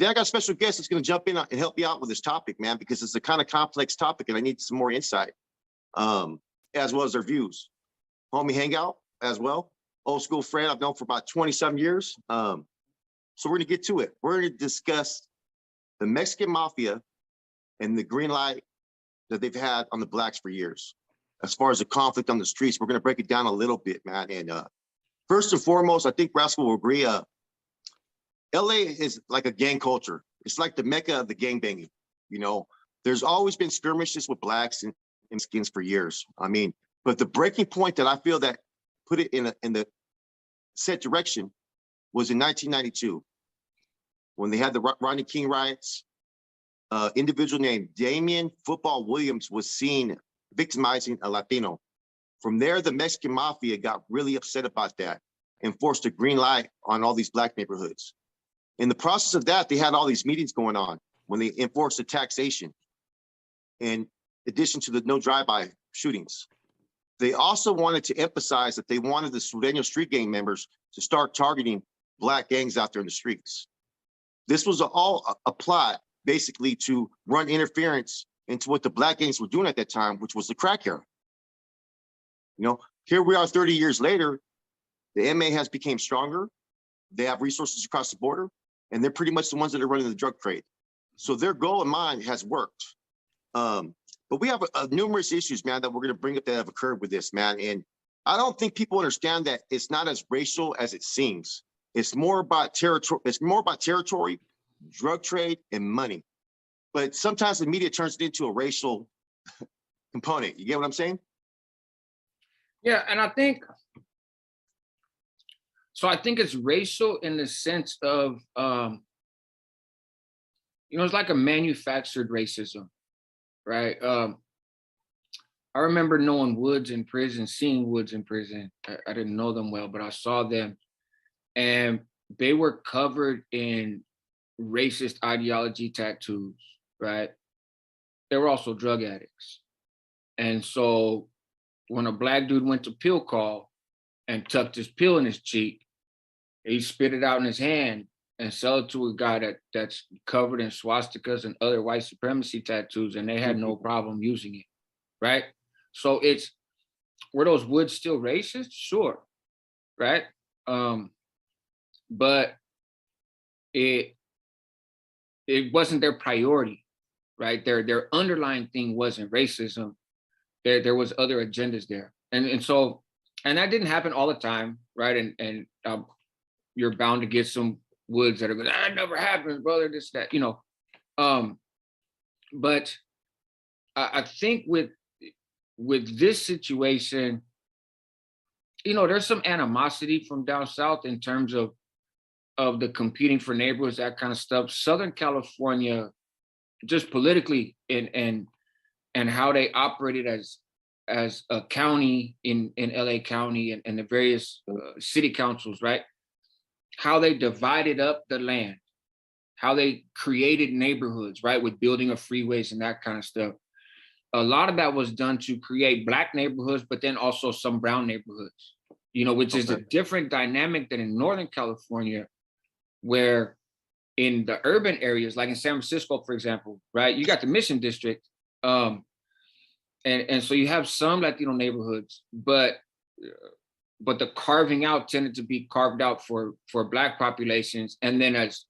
today I got a special guest that's going to jump in and help you out with this topic, man, because it's a kind of complex topic and I need some more insight, as well as their views. Homie Hangout as well. Old school friend I've known for about 27 years. So we're going to get to it. We're going to discuss the Mexican mafia and the green light that they've had on the blacks for years. As far as the conflict on the streets, we're going to break it down a little bit, man. And first and foremost, I think Rascal will agree, LA is like a gang culture. It's like the mecca of the gang banging. You know, there's always been skirmishes with blacks and skins for years. I mean, but the breaking point that I feel that put it in the set direction was in 1992 when they had the Rodney King riots. Individual named Damian Football Williams was seen victimizing a Latino. From there, the Mexican mafia got really upset about that and forced a green light on all these black neighborhoods. In the process of that, they had all these meetings going on when they enforced the taxation, in addition to the no drive-by shootings. They also wanted to emphasize that they wanted the Surenos street gang members to start targeting black gangs out there in the streets. This was all a plot, basically, to run interference into what the black gangs were doing at that time, which was the crack era. You know, here we are 30 years later, the EME has become stronger. They have resources across the border, and they're pretty much the ones that are running the drug trade. So their goal in mind has worked. But we have numerous issues, man, that we're going to bring up that have occurred with this, man. And I don't think people understand that it's not as racial as it seems. It's more about territory. It's more about territory, drug trade, and money. But sometimes the media turns it into a racial component. You get what I'm saying? Yeah, and I think it's racial in the sense of, it's like a manufactured racism, right? I remember knowing Woods in prison, seeing Woods in prison. I didn't know them well, but I saw them, and they were covered in racist ideology tattoos, right? They were also drug addicts. And so when a black dude went to pill call and tucked his pill in his cheek, he spit it out in his hand and sell it to a guy that's covered in swastikas and other white supremacy tattoos, and they had no problem using it, right? So were those Woods still racist? Sure, right? But it wasn't their priority, right? Their underlying thing wasn't racism. There was other agendas there, and that didn't happen all the time, right? And you're bound to get some Woods that are going, that never happens, brother. This, that, But I think with this situation, there's some animosity from down south in terms of the competing for neighborhoods, that kind of stuff. Southern California, just politically and how they operated as a county in LA County and the various city councils, right? How they divided up the land, how they created neighborhoods, right? With building of freeways and that kind of stuff. A lot of that was done to create black neighborhoods, but then also some brown neighborhoods, which is a different dynamic than in Northern California, where in the urban areas, like in San Francisco, for example, right? You got the Mission District. And so you have some Latino neighborhoods, but the carving out tended to be carved out for black populations. And then as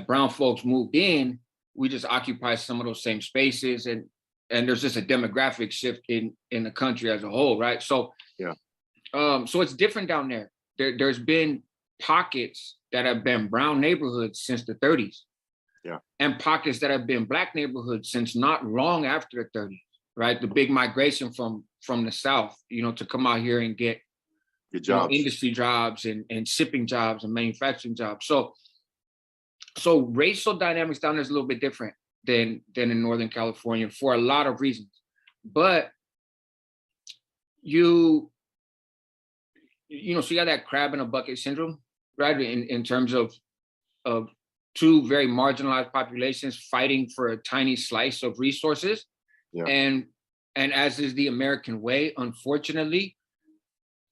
brown folks moved in, we just occupy some of those same spaces. And there's just a demographic shift in the country as a whole, right? So, yeah. So it's different down there. There's been pockets that have been brown neighborhoods since the 30s. Yeah. And pockets that have been black neighborhoods since not long after the 30s, right? The big migration from the South, to come out here and get jobs, industry jobs and shipping jobs and manufacturing jobs. So racial dynamics down there is a little bit different than in Northern California for a lot of reasons. But so you got that crab in a bucket syndrome, right? In terms of two very marginalized populations fighting for a tiny slice of resources. Yeah. And as is the American way, unfortunately,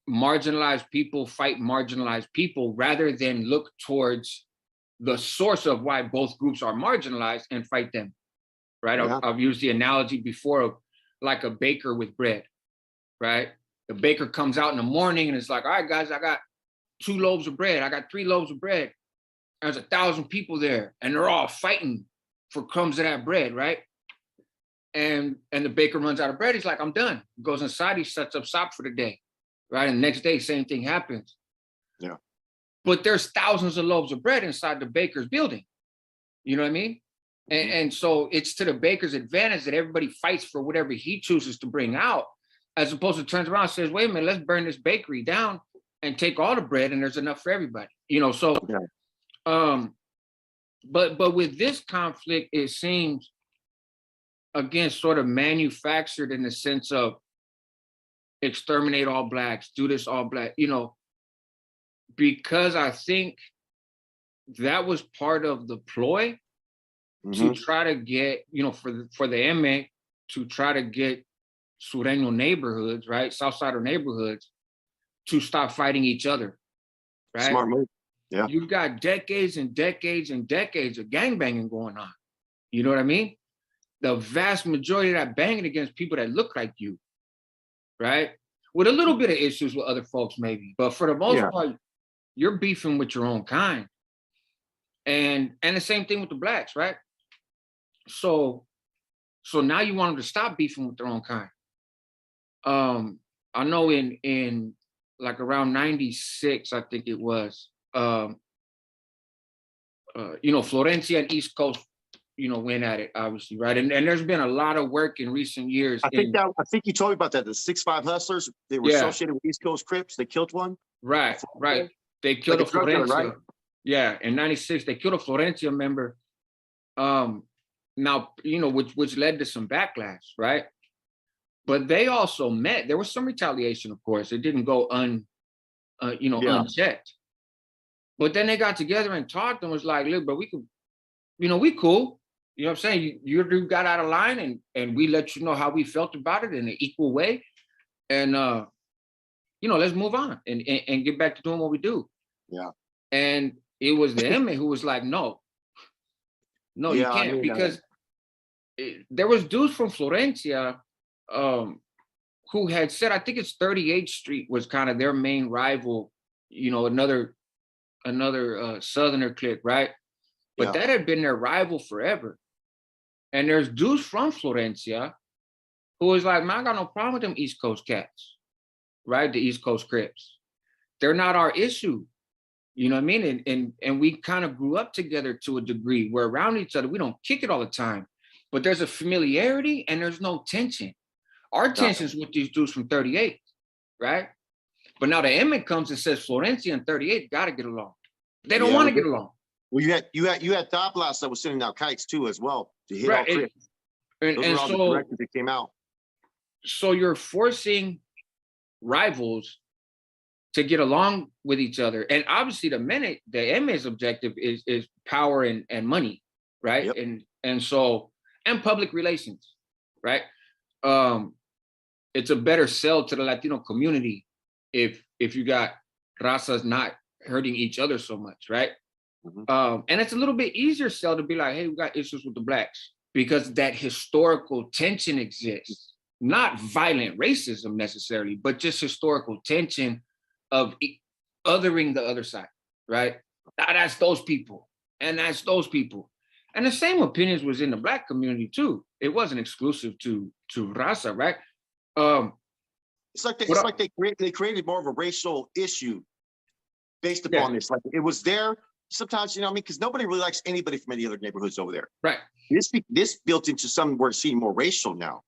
marginalized people fight marginalized people rather than look towards the source of why both groups are marginalized and fight them, right? Yeah. I've used the analogy before of like a baker with bread, right? The baker comes out in the morning and it's like, all right, guys, I got 2 loaves of bread. I got 3 loaves of bread. There's 1,000 people there and they're all fighting for crumbs of that bread, right? And the baker runs out of bread. He's like, I'm done. Goes inside, he sets up shop for the day, right? And the next day, same thing happens. Yeah. But there's thousands of loaves of bread inside the baker's building. You know what I mean? And so it's to the baker's advantage that everybody fights for whatever he chooses to bring out, as opposed to turns around and says, wait a minute, let's burn this bakery down and take all the bread and there's enough for everybody. You know, so but with this conflict, it seems again sort of manufactured in the sense of exterminate all blacks, do this all black, you know, because I think that was part of the ploy to try to get, you know, for the EME to try to get Sureno neighborhoods, right, Southsider neighborhoods, to stop fighting each other, right? Smart move. Yeah. You've got decades and decades and decades of gangbanging going on. You know what I mean? The vast majority of that banging against people that look like you, right? With a little bit of issues with other folks, maybe, but for the most part, you're beefing with your own kind. And the same thing with the blacks, right? So now you want them to stop beefing with their own kind. I know in like around 96, I think it was, you know, Florencia and East Coast, you know, went at it, obviously, right? And there's been a lot of work in recent years. I think you told me about that. The 6'5" hustlers, they were associated with East Coast Crips. They killed one. Right. They killed like a Florencia. Right? Yeah, in 96, they killed a Florencia member. Now, you know, which led to some backlash, right? But they also met. There was some retaliation, of course. It didn't go unchecked. But then they got together and talked and was like, look, but we could, you know, we cool. You know what I'm saying? You got out of line and we let you know how we felt about it in an equal way. And, you know, let's move on and get back to doing what we do. Yeah. And it was the EME who was like, no, you can't. I mean, because there was dudes from Florencia who had said, I think it's 38th Street was kind of their main rival, you know, another Southerner clique, right? But that had been their rival forever. And there's dudes from Florencia who was like, man, I got no problem with them East Coast cats, right? The East Coast Crips. They're not our issue. You know what I mean? And we kind of grew up together to a degree. We're around each other. We don't kick it all the time, but there's a familiarity and there's no tension. Our tension's with these dudes from 38, right? But now the EME comes and says Florencia and 38 got to get along. They don't want to get along. Well, you had Thought Blast that was sending out kites too as well to hit all Crips. And all so the directives that came out. So you're forcing rivals to get along with each other. And obviously the EME's objective is power and money, right? Yep. And public relations, right? It's a better sell to the Latino community if you got razas not hurting each other so much, right? And it's a little bit easier sell to be like, hey, we got issues with the blacks because that historical tension exists. Not violent racism necessarily, but just historical tension of othering the other side, right? That's those people, and that's those people. And the same opinions was in the black community too. It wasn't exclusive to raza, right? It's like they created more of a racial issue based upon this. Like it was there. Sometimes, you know what I mean? Because nobody really likes anybody from any other neighborhoods over there. Right. This built into something we're seeing more racial now.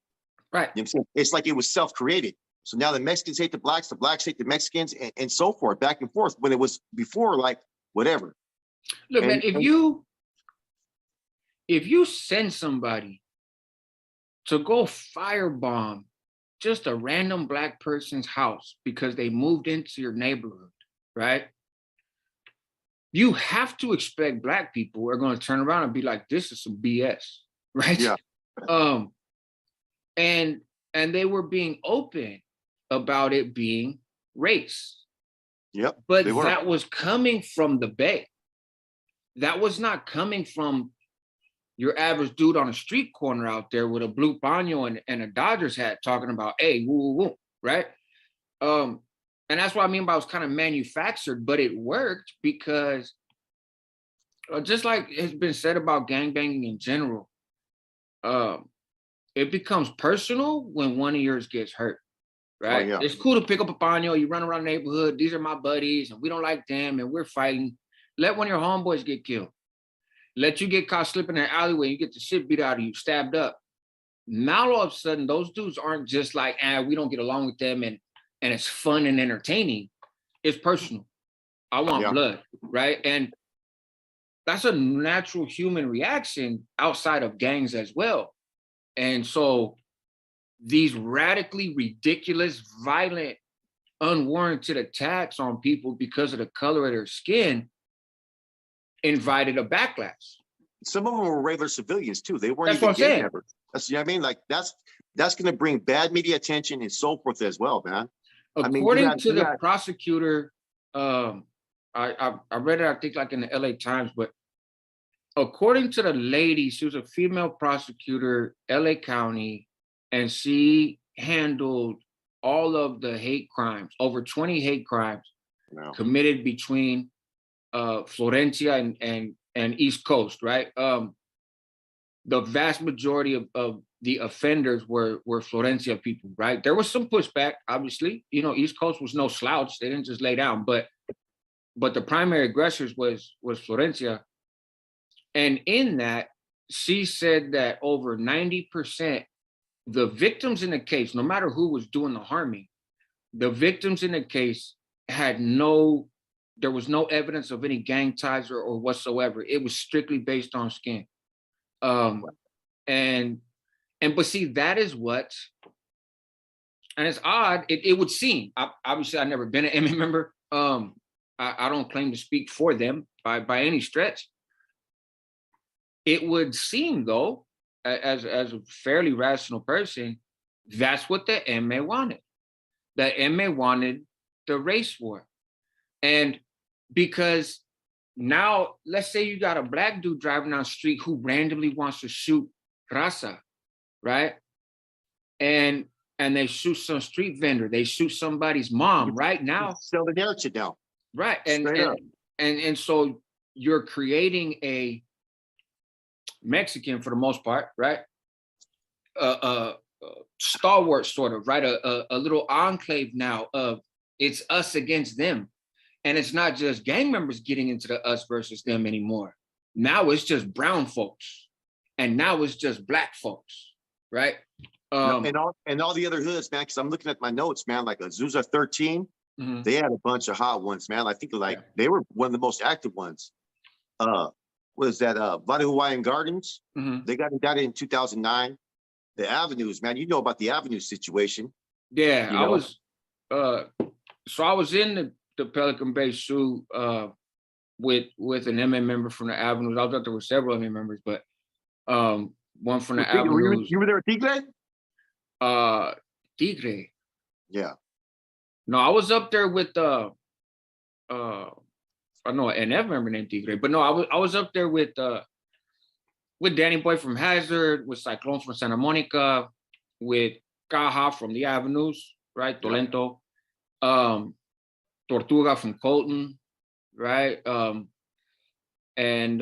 Right. You know what I'm saying? It's like it was self-created. So now the Mexicans hate the blacks hate the Mexicans, and so forth, back and forth. When it was before, like, whatever. Look, man, if you send somebody to go firebomb just a random black person's house because they moved into your neighborhood, right? You have to expect black people are going to turn around and be like, this is some BS, right? Yeah. And they were being open about it being race. Yep. But that was coming from the Bay. that was not coming from your average dude on a street corner out there with a blue paño and a Dodgers hat talking about, hey, woo, woo, woo, right? And that's what I mean by it was kind of manufactured, but it worked because just like it's been said about gangbanging in general, it becomes personal when one of yours gets hurt, Oh, right? yeah. It's cool to pick up a paño, you run around the neighborhood, these are my buddies, and we don't like them, and we're fighting. Let one of your homeboys get killed. Let you get caught slipping in an alleyway, you get the shit beat out of you, stabbed up. Now all of a sudden, those dudes aren't just like, we don't get along with them and it's fun and entertaining. It's personal. I want blood, right? And that's a natural human reaction outside of gangs as well. And so these radically ridiculous, violent, unwarranted attacks on people because of the color of their skin invited a backlash. Some of them were regular civilians too. They weren't That's even what I'm saying. gang members. That's, you know what I mean? Like that's going to bring bad media attention and so forth as well, man. According to the prosecutor, I read it, I think like in the LA Times, but according to the lady, she was a female prosecutor, LA County, and she handled all of the hate crimes, over 20 hate crimes committed between Florencia and East Coast, right? The vast majority of the offenders were Florencia people, right? There was some pushback, obviously. You know, East Coast was no slouch; they didn't just lay down. But the primary aggressors was Florencia, and in that, she said that over 90%, the victims in the case, no matter who was doing the harming, the victims in the case had there was no evidence of any gang ties or whatsoever. It was strictly based on skin. But see, that is what, and it's odd, it would seem, obviously I've never been an EME member. I don't claim to speak for them by any stretch. It would seem though, as a fairly rational person, that's what the EME wanted. The EME wanted the race war. And because now, let's say you got a black dude driving down the street who randomly wants to shoot raza, right? And they shoot some street vendor, they shoot somebody's mom right now. Sell the narrative now. Right. And so you're creating a Mexican, for the most part, right? Stalwart sort of, right? A little enclave now of it's us against them. And it's not just gang members getting into the us versus them anymore. Now it's just brown folks. And now it's just black folks, right? And all the other hoods, man, because I'm looking at my notes, man, like Azusa 13, they had a bunch of hot ones, man. I think they were one of the most active ones. Was that Valley Hawaiian Gardens? They got indicted in 2009. The Avenues, man, you know about the Avenue situation. Yeah, I was in the Pelican Bay Zoo with an EME member from the Avenues. I was up there with several EME members, but one from the Avenues. You were there at Tigre? Tigre. Yeah. No, I was up there with I know an EME member named Tigre, but no, I was up there with Danny Boy from Hazard, with Cyclone from Santa Monica, with Caja from the Avenues, right? Tolento. Tortuga from Colton, right? And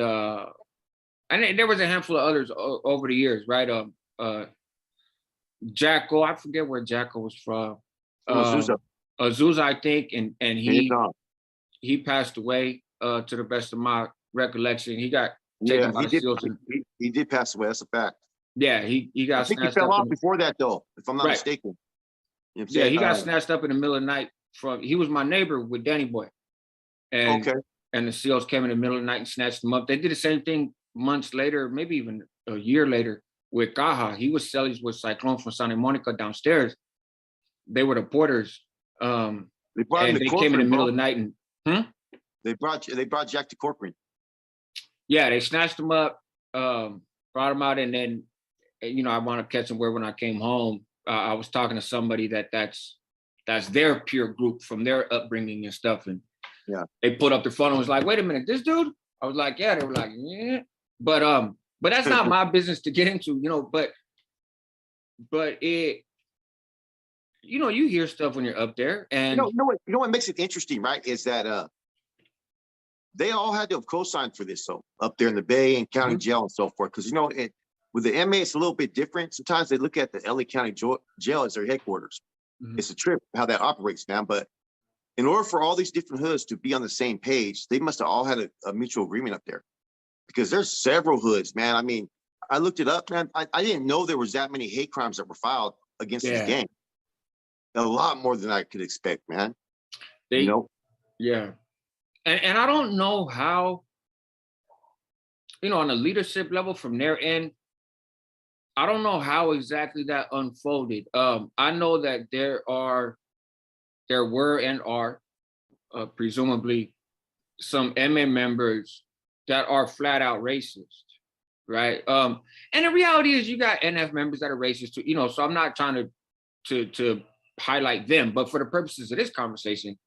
there was a handful of others over the years, right? Jacko, I forget where Jacko was from. Azusa, I think, and he passed away to the best of my recollection. He got taken by the SEALs. He did pass away. That's a fact. Yeah, he got. I think he fell off before that, though, if I'm not mistaken. You know yeah, he got snatched up in the middle of the night. He was my neighbor with Danny Boy, and the SEALs came in the middle of the night and snatched him up. They did the same thing months later, maybe even a year later, with Caja. He was selling with Cyclone from Santa Monica downstairs. They were the porters. They came in the middle of the night and they brought Jack to Corcoran. Yeah, they snatched him up, brought him out, and then I wound up catching word when I came home. I was talking to somebody that's their peer group from their upbringing and stuff, and they put up their phone and was like, "Wait a minute, this dude? I was like, yeah. They were like, yeah. But that's not my business to get into, but it, you hear stuff when you're up there, and You know what makes it interesting, right? Is that they all had to have co-signed for this, so up there in the Bay and County Jail and so forth. Because with the MA, it's a little bit different. Sometimes they look at the LA County Jail as their headquarters. It's a trip how that operates, man. But in order for all these different hoods to be on the same page, they must have all had a mutual agreement up there, because there's several hoods, man. I mean, I looked it up, man. I didn't know there was that many hate crimes that were filed against this gang. A lot more than I could expect, man. Yeah. And I don't know how, on a leadership level from their end, I don't know how exactly that unfolded. I know that there were and are presumably some MA members that are flat out racist, right? And the reality is you got NF members that are racist too, so I'm not trying to highlight them, but for the purposes of this conversation,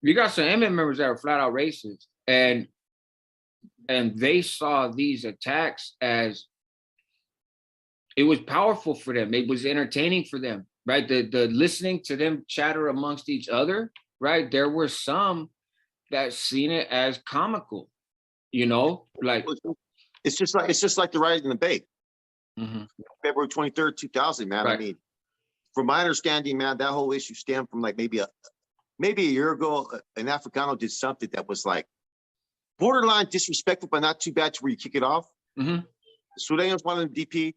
you got some MA members that are flat out racist, and they saw these attacks as, it was powerful for them. It was entertaining for them, right? The listening to them chatter amongst each other, right? There were some that seen it as comical, like it's just like the riot in the Bay, February 23rd, 2000, man. Right. I mean, from my understanding, man, that whole issue stemmed from like maybe a year ago, an Africano did something that was like borderline disrespectful, but not too bad to where you kick it off. The Surenos wanted to DP.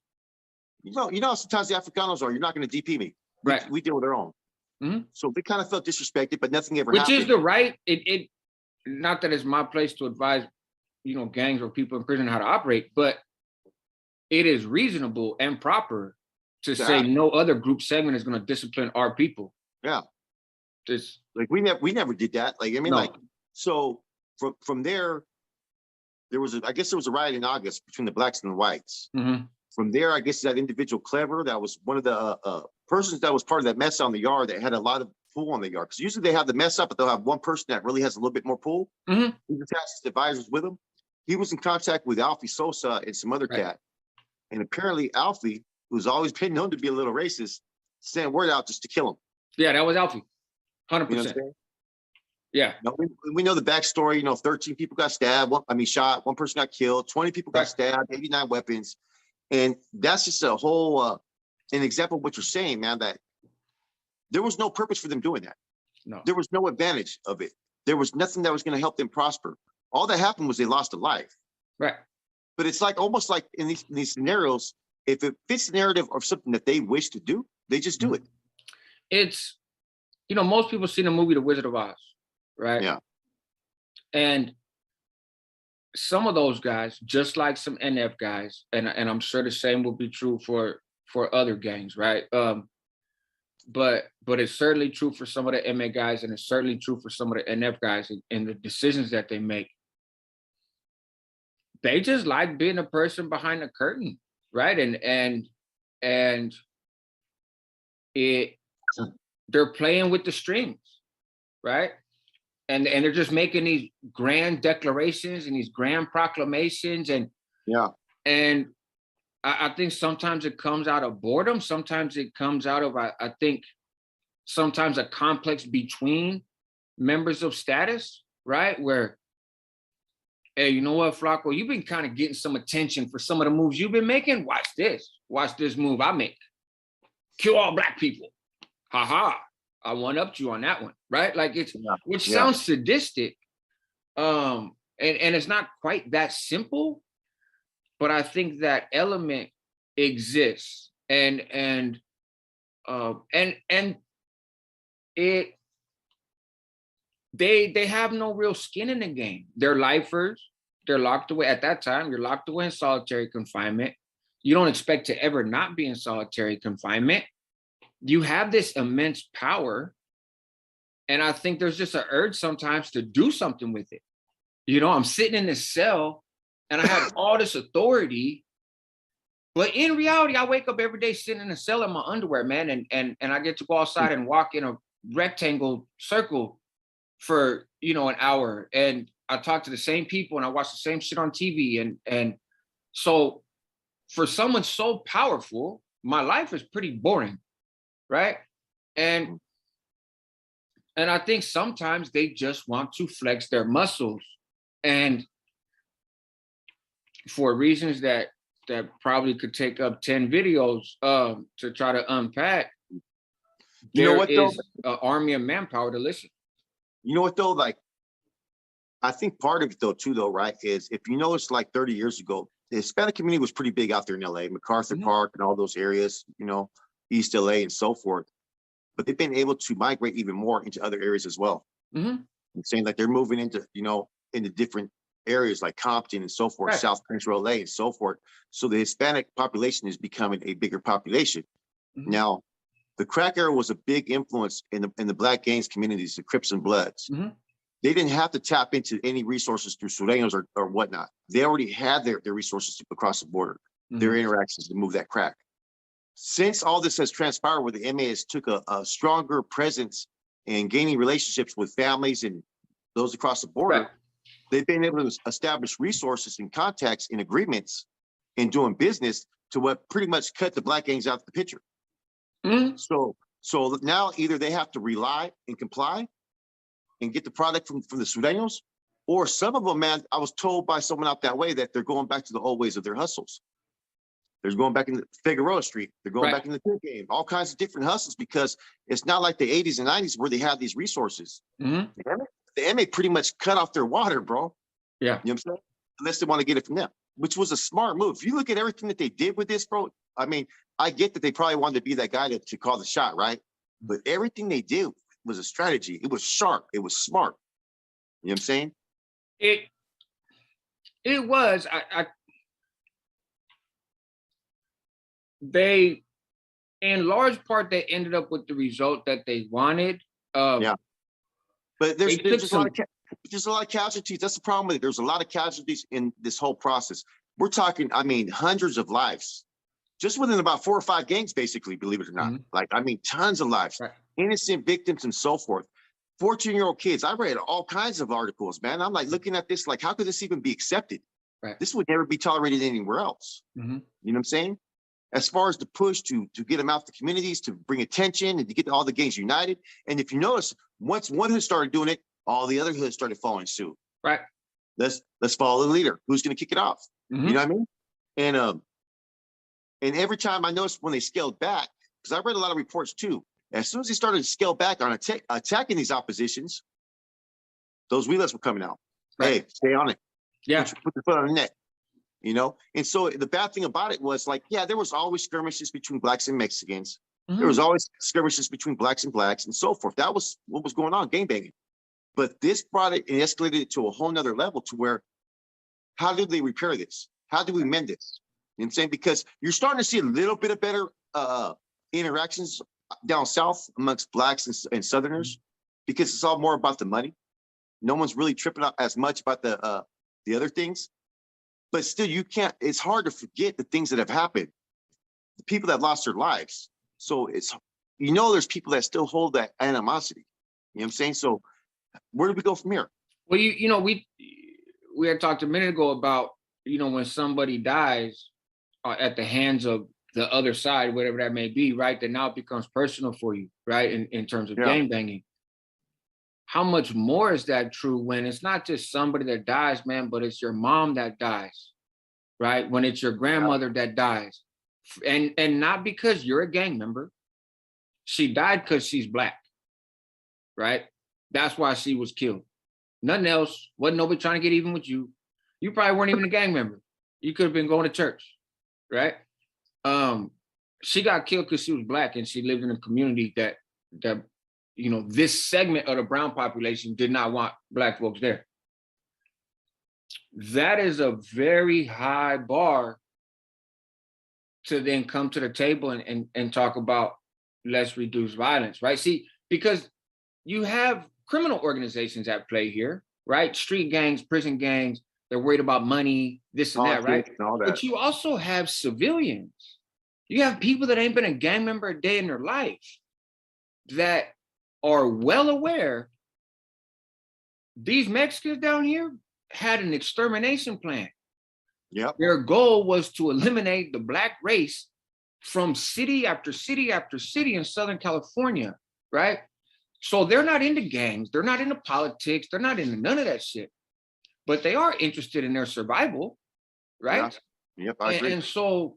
Sometimes the Africanos are, you're not going to DP me. Right. We deal with our own. So they kind of felt disrespected, but nothing ever happened. Which is the right, it not that it's my place to advise, gangs or people in prison how to operate, but it is reasonable and proper to say no other group segment is going to discipline our people. Yeah. Like we never did that. Like, I mean, so from there was I guess there was a riot in August between the blacks and the whites. From there, I guess that individual Clever, that was one of the persons that was part of that mess on the yard that had a lot of pull on the yard. Because usually they have the mess up, but they'll have one person that really has a little bit more pull. He attached his advisors with him. He was in contact with Alfie Sosa and some other cat. And apparently Alfie, who's always been known to be a little racist, sent word out just to kill him. Yeah, that was Alfie. 100%. Yeah. We know the backstory. 13 people got stabbed. Shot. One person got killed. 20 people got stabbed. 89 weapons. And that's just a whole, an example of what you're saying, man, that there was no purpose for them doing that. No. There was no advantage of it. There was nothing that was going to help them prosper. All that happened was they lost a life. Right. But it's like almost like in these scenarios, if it fits the narrative of something that they wish to do, they just do it. It's, most people seen the movie The Wizard of Oz, right? Yeah. And some of those guys, just like some NF guys, and I'm sure the same will be true for other gangs, right? But it's certainly true for some of the MA guys, and it's certainly true for some of the NF guys in the decisions that they make. They just like being a person behind the curtain, right? And they're playing with the strings, right? And they're just making these grand declarations and these grand proclamations. And I think sometimes it comes out of boredom. Sometimes it comes out of, I think, sometimes a complex between members of status, right? Where, hey, you know what, Flacco, you've been kind of getting some attention for some of the moves you've been making. Watch this move I make. Kill all black people. Ha ha. I one-upped you on that one, right? Like which sounds sadistic. And it's not quite that simple, but I think that element exists. And it, they have no real skin in the game. They're lifers. They're locked away. At that time, you're locked away in solitary confinement. You don't expect to ever not be in solitary confinement. You have this immense power. And I think there's just an urge sometimes to do something with it. I'm sitting in this cell and I have all this authority, but in reality, I wake up every day sitting in a cell in my underwear, man. And I get to go outside and walk in a rectangle circle for, an hour. And I talk to the same people and I watch the same shit on TV. And so for someone so powerful, my life is pretty boring, right? And I think sometimes they just want to flex their muscles. And for reasons that probably could take up 10 videos to try to unpack, You know there what though? is an army of manpower to listen. You know what though? Like, I think part of it though, too, though, right, is if you notice like 30 years ago, the Hispanic community was pretty big out there in LA, MacArthur Park and all those areas, you know, East LA and so forth. But they've been able to migrate even more into other areas as well. I'm saying like they're moving into, you know, into different areas like Compton and so forth, Right. South Central LA and so forth. So the Hispanic population is becoming a bigger population. Now, the crack era was a big influence in the Black gangs communities, the Crips and Bloods. They didn't have to tap into any resources through Surenos or whatnot. They already had their resources across the border, their interactions to move that crack. Since all this has transpired, where the EME has took a stronger presence in gaining relationships with families and those across the border, they've been able to establish resources and contacts and agreements in doing business to what pretty much cut the Black gangs out of the picture. So now either they have to rely and comply and get the product from the Surenos, or some of them, man, I was told by someone out that way that they're going back to the old ways of their hustles. They're going back into Figueroa Street. They're going back in the big game, all kinds of different hustles, because it's not like the 80s and 90s where they had these resources. The EME pretty much cut off their water, bro. Yeah. You know what I'm saying? Unless they want to get it from them, which was a smart move. If you look at everything that they did with this, bro, I mean, I get that they probably wanted to be that guy to call the shot, right? But everything they did was a strategy. It was sharp. It was smart. You know what I'm saying? It was. They, in large part, they ended up with the result that they wanted. Yeah. But there's just a lot of casualties. That's the problem with it. There's a lot of casualties in this whole process. We're talking, I mean, hundreds of lives, just within about 4 or 5 gangs, basically, believe it or not. Like, I mean, tons of lives, innocent victims and so forth. 14-year-old kids. I read all kinds of articles, man. I'm like looking at this, like, how could this even be accepted? This would never be tolerated anywhere else. You know what I'm saying? As far as the push to get them out the communities, to bring attention and to get all the gangs united. And if you notice, once one hood started doing it, all the other hoods started following suit. Let's follow the leader. Who's going to kick it off? You know what I mean? And every time I noticed when they scaled back, because I read a lot of reports too, as soon as they started to scale back on attacking these oppositions, those wheelers were coming out. Hey, stay on it. Yeah. Put your foot on the neck. You know, and so the bad thing about it was, like, yeah, there was always skirmishes between blacks and Mexicans. There was always skirmishes between blacks and blacks and so forth. That was what was going on, gang banging. But this brought it and escalated it to a whole nother level, to where, how do they repair this? How do we mend this? You know what I'm saying? Because you're starting to see a little bit of better interactions down south amongst blacks and Southerners, because it's all more about the money. No one's really tripping out as much about the other things. But still, you can't, it's hard to forget the things that have happened, the people that lost their lives. So it's, you know, there's people that still hold that animosity. You know what I'm saying? So where do we go from here? Well, you know, we had talked a minute ago about, you know, when somebody dies at the hands of the other side, whatever that may be, right? That now it becomes personal for you, right? In terms of gang banging. How much more is that true when it's not just somebody that dies, man, but it's your mom that dies, right? When it's your grandmother that dies, and not because you're a gang member. She died because she's black, right? That's why she was killed. Nothing else. Wasn't nobody trying to get even with you. You probably weren't even a gang member. You could have been going to church, right? She got killed because she was black and she lived in a community that you know, this segment of the brown population did not want black folks there. That is a very high bar to then come to the table and talk about, let's reduce violence, right? See, because you have criminal organizations at play here, right? Street gangs, prison gangs, they're worried about money, this and that, right? And all that. But you also have civilians. You have people that ain't been a gang member a day in their life that are well aware these Mexicans down here had an extermination plan. Yep. Their goal was to eliminate the Black race from city after city after city in Southern California, right? So they're not into gangs, they're not into politics, they're not into none of that shit, but they are interested in their survival, right? Yeah. Yep, I agree. And so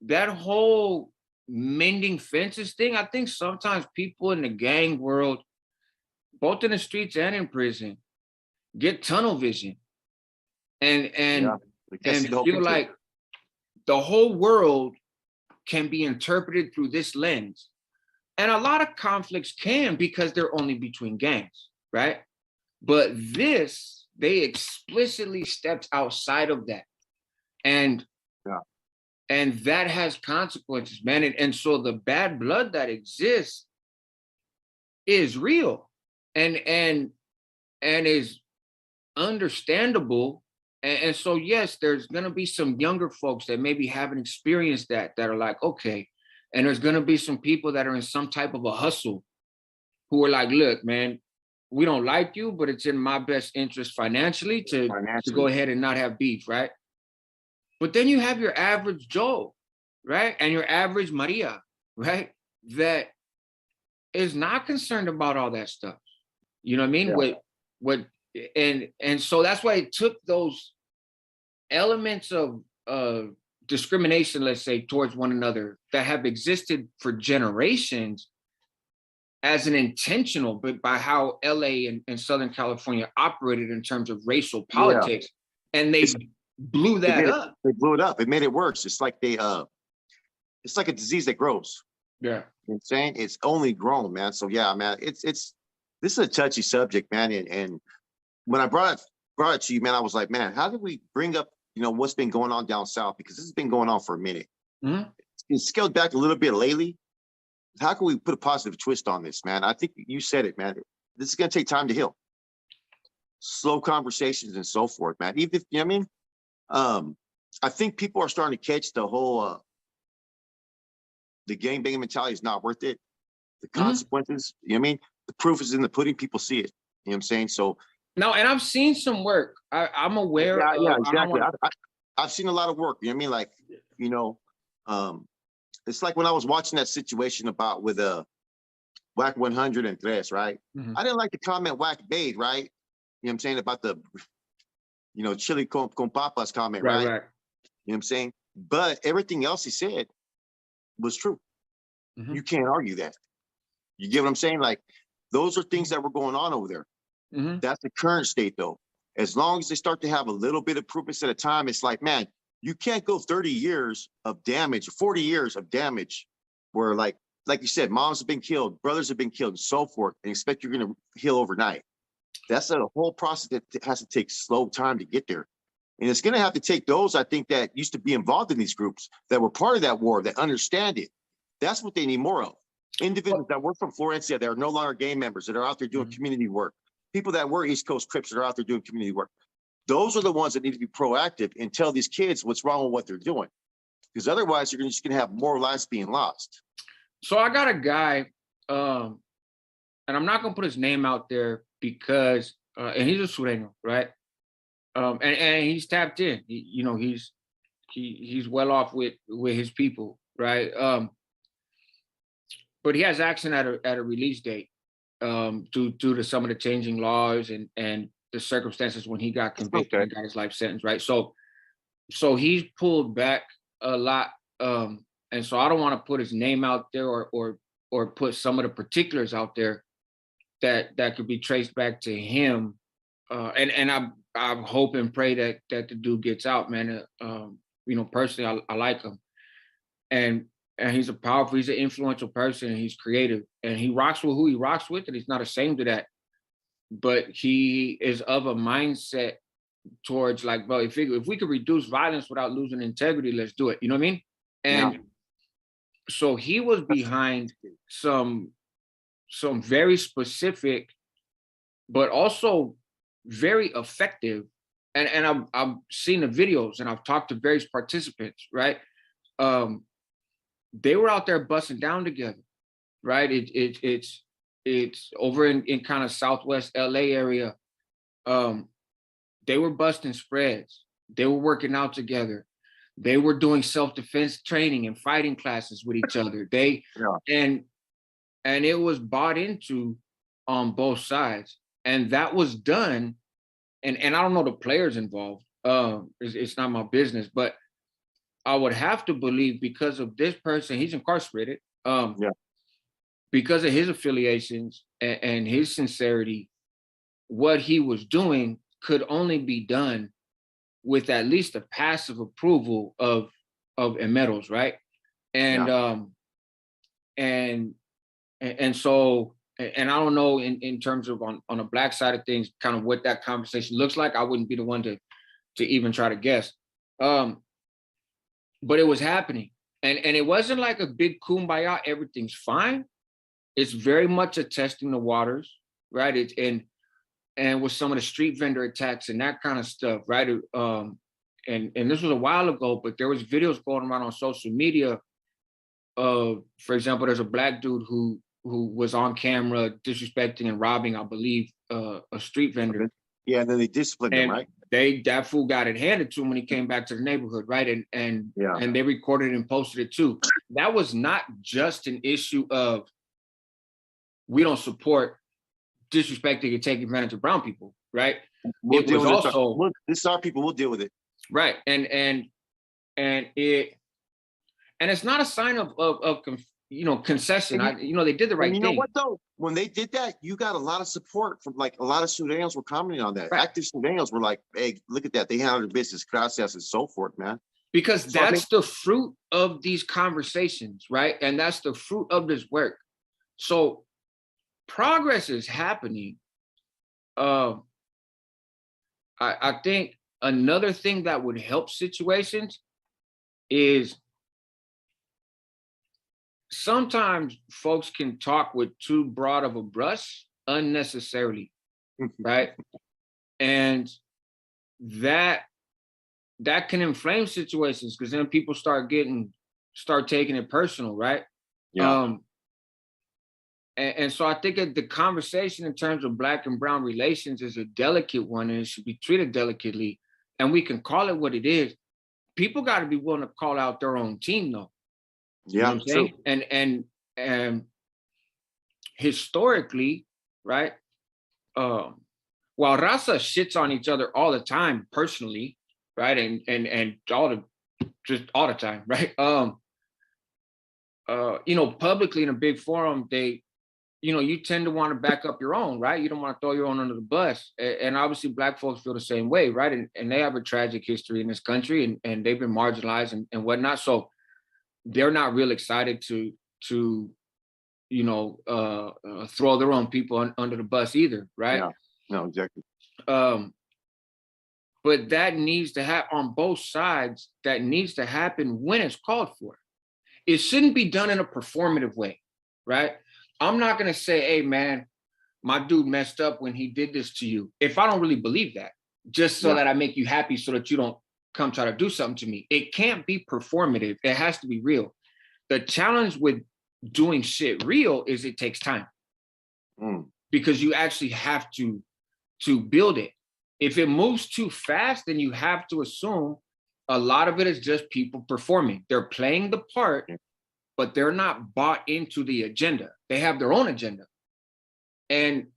that whole mending fences thing, I think sometimes people in the gang world, both in the streets and in prison, get tunnel vision and Yeah. We can't see the whole feel picture. like the whole world can be interpreted through this lens. And a lot of conflicts can, because they're only between gangs, right? But this, they explicitly stepped outside of that. And Yeah. and that has consequences, man. And so the bad blood that exists is real and is understandable. And so, yes, there's going to be some younger folks that maybe haven't experienced that are like, okay. And there's going to be some people that are in some type of a hustle who are like, look, man, we don't like you, but it's in my best interest financially to go ahead and not have beef, right? But then you have your average Joe, right? And your average Maria, right? That is not concerned about all that stuff. You know what I mean? Yeah. And so that's why it took those elements of discrimination, let's say, towards one another that have existed for generations as an intentional, but by how LA and Southern California operated in terms of racial politics. Yeah. And they blew that up. They blew it up. It made it worse. It's like it's like a disease that grows. Yeah. You know what I'm saying? It's only grown, man. So yeah, man, this is a touchy subject, man. And when I brought it to you, man, I was like, man, how do we bring up, what's been going on down south? Because this has been going on for a minute. Mm-hmm. It's scaled back a little bit lately. How can we put a positive twist on this, man? I think you said it, man. This is going to take time to heal. Slow conversations and so forth, man. Even if, you know what I mean? I think people are starting to catch the whole, the gangbanging mentality is not worth it. The consequences, you know what I mean? The proof is in the pudding. People see it. You know what I'm saying? So. No, and I've seen some work. I'm aware. Yeah, exactly. I've seen a lot of work. You know what I mean? Like, it's like when I was watching that situation with Whack 100 and Tres, right? Mm-hmm. I didn't like the comment Whack made, right? You know what I'm saying, about the, chili con papas comment, right? You know what I'm saying? But everything else he said was true. Mm-hmm. You can't argue that. You get what I'm saying? Like, those are things that were going on over there. Mm-hmm. That's the current state, though. As long as they start to have a little bit of improvements at a time, it's like, man, you can't go 30 years of damage, 40 years of damage, where like you said, moms have been killed, brothers have been killed, and so forth, and expect you're going to heal overnight. That's a whole process that has to take slow time to get there. And it's going to have to take those, I think, that used to be involved in these groups, that were part of that war, that understand it. That's what they need more of. Individuals that were from Florencia that are no longer gang members, that are out there doing community work. People that were East Coast Crips that are out there doing community work. Those are the ones that need to be proactive and tell these kids what's wrong with what they're doing. Because otherwise, you're just going to have more lives being lost. So I got a guy, and I'm not going to put his name out there because, and he's a Sureno, right? And he's tapped in. He's well off with his people, right? But he has action at a release date due to some of the changing laws and the circumstances when he got convicted and got his life sentence, right? So he's pulled back a lot, and so I don't want to put his name out there or put some of the particulars out there that could be traced back to him. And I hope and pray that the dude gets out, man. Personally, I like him, and he's he's an influential person, and he's creative, and he rocks with who he rocks with, and he's not ashamed of that. But he is of a mindset towards like, well, if we could reduce violence without losing integrity, let's do it. You know what I mean? And so he was behind some very specific, but also very effective. And I've seen the videos and I've talked to various participants, right? They were out there busting down together, right? It's over in kind of Southwest LA area. They were busting spreads. They were working out together. They were doing self-defense training and fighting classes with each other. Yeah. And it was bought into on both sides. And that was done. And I don't know the players involved. It's not my business, but I would have to believe because of this person, he's incarcerated. Yeah. Because of his affiliations and his sincerity, what he was doing could only be done with at least a passive approval of Emeros, right? And Yeah. And so and I don't know in terms of on the black side of things, kind of what that conversation looks like. I wouldn't be the one to even try to guess. But it was happening. And it wasn't like a big kumbaya, everything's fine. It's very much a testing the waters, right? And with some of the street vendor attacks and that kind of stuff, right? And this was a while ago, but there was videos going around on social media of, for example, there's a black dude who was on camera disrespecting and robbing, I believe, a street vendor. Yeah, and then they disciplined him, right? That fool got it handed to him when he came back to the neighborhood, right? And they recorded and posted it too. That was not just an issue of we don't support disrespecting and taking advantage of brown people, right? We'll It was also this is our people. We'll deal with it. right, and it's not a sign of concession. They did the right And you thing. know what though? When they did that, you got a lot of support from like a lot of Surenos were commenting on that. Right. Active Surenos were like, "Hey, look at that! They handled their business, gracias, and so forth, man." Because So I that's the fruit of these conversations, right? And that's the fruit of this work. So progress is happening. I think another thing that would help situations is sometimes folks can talk with too broad of a brush unnecessarily, right? And that can inflame situations because then people start taking it personal, right? Yeah. And so I think the conversation in terms of black and brown relations is a delicate one and it should be treated delicately. And we can call it what it is. People got to be willing to call out their own team though. You know Yeah. what I'm saying? And historically, right? While Raza shits on each other all the time personally, right? And all the time, right? Publicly in a big forum, you tend to want to back up your own, right? You don't want to throw your own under the bus. And obviously black folks feel the same way, right? And they have a tragic history in this country and they've been marginalized and whatnot. So they're not real excited to throw their own people under the bus either, right? Yeah. No, exactly. But that needs to happen on both sides. That needs to happen when it's called for. It shouldn't be done in a performative way, right? I'm not going to say, hey, man, my dude messed up when he did this to you. If I don't really believe that, just so that I make you happy so that you don't come try to do something to me. It can't be performative. It has to be real. The challenge with doing shit real is it takes time because you actually have to build it. If it moves too fast, then you have to assume a lot of it is just people performing. They're playing the part, but they're not bought into the agenda. They have their own agenda. And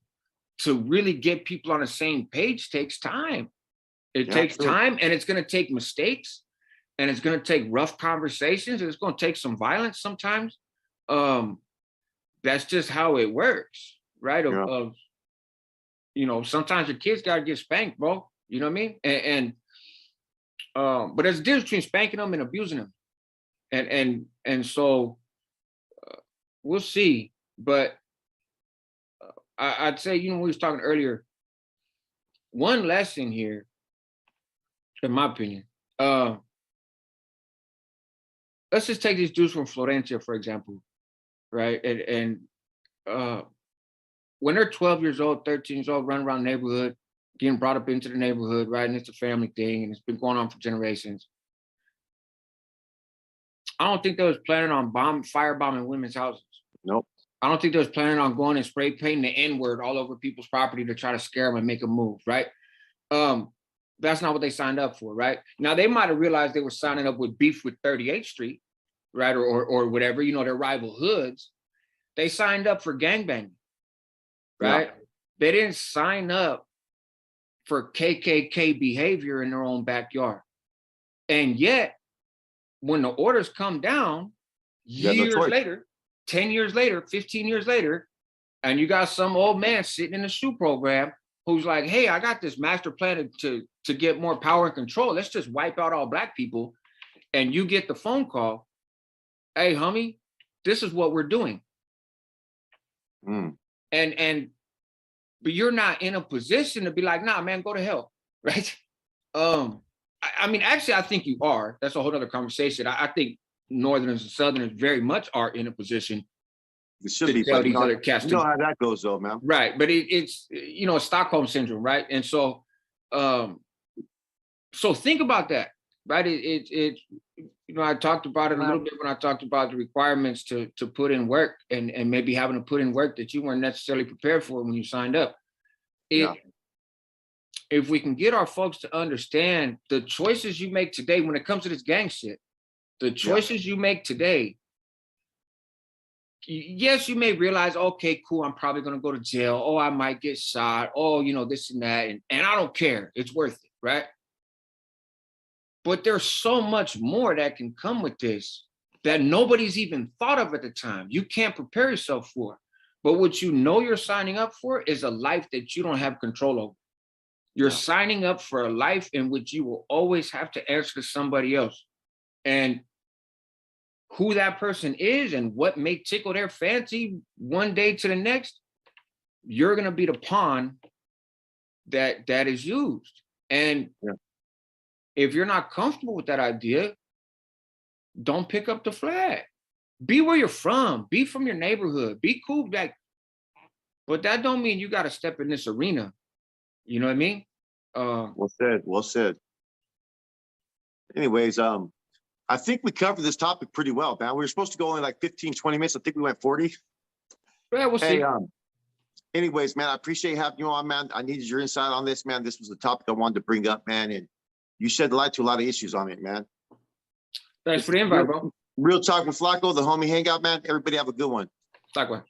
to really get people on the same page takes time. It takes time and it's going to take mistakes and it's going to take rough conversations and it's going to take some violence sometimes. That's just how it works, right? Sometimes your kids got to get spanked, bro. You know what I mean? But there's a difference between spanking them and abusing them. And so we'll see. But I'd say, we was talking earlier, one lesson here, in my opinion, let's just take these dudes from Florencia, for example, right? And when they're 12 years old, 13 years old, running around the neighborhood, getting brought up into the neighborhood, right? And it's a family thing and it's been going on for generations. I don't think they was planning on firebombing women's houses. Nope. I don't think they was planning on going and spray painting the N-word all over people's property to try to scare them and make them move, right? That's not what they signed up for, right? Now they might have realized they were signing up with beef with 38th Street, right? Or whatever, you know, their rival hoods. They signed up for gangbanging, right? Yeah. They didn't sign up for KKK behavior in their own backyard. And yet, when the orders come down, You got no years choice. later, 10 years later, 15 years later, and you got some old man sitting in the SHU program who's like, hey, I got this master plan to get more power and control. Let's just wipe out all Black people. And you get the phone call, hey, homie, this is what we're doing. Mm. But you're not in a position to be like, nah, man, go to hell, right? I mean, actually, I think you are. That's a whole other conversation. I think Northerners and Southerners very much are in a position It should to be, tell but these other cats you know how that goes, though, man. right. But it's, you know, Stockholm syndrome, right? And so, so think about that, right? You know, I talked about it a little bit when I talked about the requirements to put in work and maybe having to put in work that you weren't necessarily prepared for when you signed up. Yeah. If we can get our folks to understand the choices you make today when it comes to this gang shit, the choices you make today, yes, you may realize, okay, cool, I'm probably gonna go to jail. Oh, I might get shot. Oh, you know, this and that. And I don't care. It's worth it, right? But there's so much more that can come with this that nobody's even thought of at the time. You can't prepare yourself for. But what you know you're signing up for is a life that you don't have control over. You're signing up for a life in which you will always have to answer to somebody else. And who that person is and what may tickle their fancy one day to the next, you're going to be the pawn that is used. And if you're not comfortable with that idea, don't pick up the flag. Be where you're from. Be from your neighborhood. Be cool. But that don't mean you got to step in this arena. You know what I mean? Well said. Well said. Anyways, I think we covered this topic pretty well, man. We were supposed to go only like 15, 20 minutes. I think we went 40. Yeah, we'll see. Hey, anyways, man, I appreciate having you on, man. I needed your insight on this, man. This was a topic I wanted to bring up, man. And you shed light to a lot of issues on it, man. Thanks for the invite, bro. Real Talk with Flacco, the homie hangout, man. Everybody have a good one. Likewise.